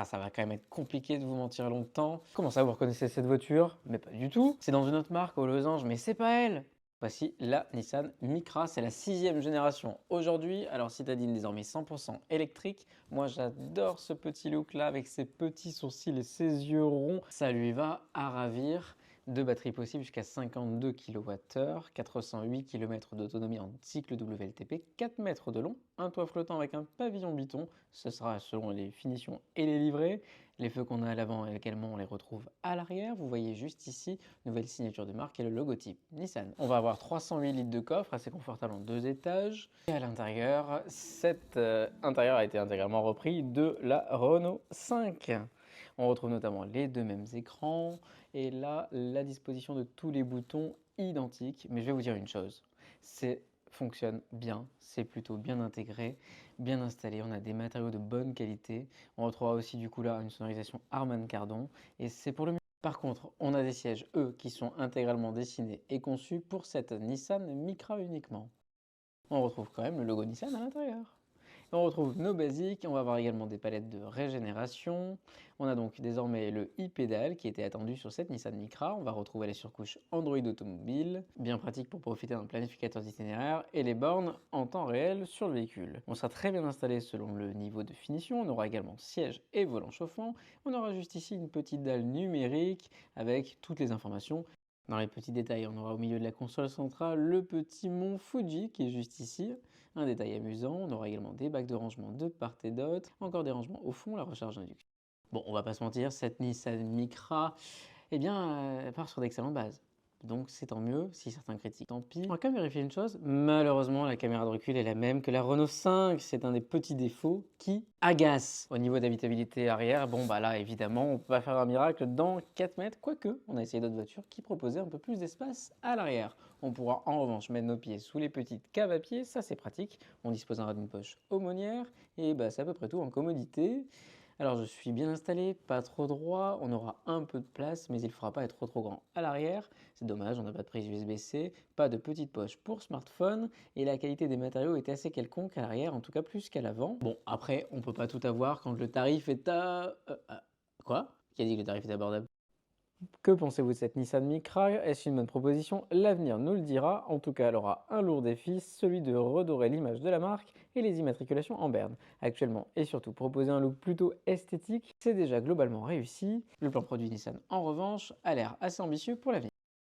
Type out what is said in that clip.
Ah, ça va quand même être compliqué de vous mentir longtemps. Comment ça, vous reconnaissez cette voiture? Mais pas du tout. C'est dans une autre marque au losange, mais c'est pas elle. Voici la Nissan Micra, c'est la 6e génération aujourd'hui. Alors citadine désormais 100% électrique. Moi j'adore ce petit look là avec ses petits sourcils et ses yeux ronds. Ça lui va à ravir. Deux batteries possibles jusqu'à 52 kWh, 408 km d'autonomie en cycle WLTP, 4 mètres de long, un toit flottant avec un pavillon Biton. Ce sera selon les finitions et les livrets. Les feux qu'on a à l'avant également, on les retrouve à l'arrière. Vous voyez juste ici, nouvelle signature de marque et le logotype Nissan. On va avoir 308 litres de coffre, assez confortable en 2 étages. Et à l'intérieur, cet intérieur a été intégralement repris de la Renault 5. On retrouve notamment les deux mêmes écrans et là, la disposition de tous les boutons identiques. Mais je vais vous dire une chose, c'est fonctionne bien, c'est plutôt bien intégré, bien installé, on a des matériaux de bonne qualité. On retrouvera aussi du coup là une sonorisation Harman Kardon et c'est pour le mieux. Par contre, on a des sièges, eux, qui sont intégralement dessinés et conçus pour cette Nissan Micra uniquement. On retrouve quand même le logo Nissan à l'intérieur. On retrouve nos basiques, on va avoir également des palettes de régénération. On a donc désormais le e-pédale qui était attendu sur cette Nissan Micra. On va retrouver les surcouches Android Automobile, bien pratique pour profiter d'un planificateur d'itinéraire et les bornes en temps réel sur le véhicule. On sera très bien installé selon le niveau de finition. On aura également siège et volant chauffant. On aura juste ici une petite dalle numérique avec toutes les informations. Dans les petits détails, on aura au milieu de la console centrale le petit mont Fuji qui est juste ici. Un détail amusant, on aura également des bacs de rangement de part et d'autre, encore des rangements au fond, la recharge induction. Bon, on va pas se mentir, cette Nissan Micra, eh bien, elle part sur d'excellentes bases. Donc c'est tant mieux, si certains critiquent, tant pis. On va quand même vérifier une chose, malheureusement la caméra de recul est la même que la Renault 5, c'est un des petits défauts qui agace. Au niveau d'habitabilité arrière, bon bah là évidemment on peut pas faire un miracle dans 4 mètres, quoique on a essayé d'autres voitures qui proposaient un peu plus d'espace à l'arrière. On pourra en revanche mettre nos pieds sous les petites caves à pied, ça c'est pratique. On disposera d'une poche aumônière et bah c'est à peu près tout en commodité. Alors je suis bien installé, pas trop droit, on aura un peu de place mais il ne faudra pas être trop grand à l'arrière. C'est dommage, on n'a pas de prise USB-C, pas de petite poche pour smartphone et la qualité des matériaux est assez quelconque à l'arrière, en tout cas plus qu'à l'avant. Bon après on peut pas tout avoir quand le tarif est à... Quoi? Qui a dit que le tarif est abordable? Que pensez-vous de cette Nissan Micra? Est-ce une bonne proposition? L'avenir nous le dira. En tout cas, elle aura un lourd défi, celui de redorer l'image de la marque et les immatriculations en berne. Actuellement et surtout proposer un look plutôt esthétique, c'est déjà globalement réussi. Le plan produit Nissan, en revanche, a l'air assez ambitieux pour l'avenir.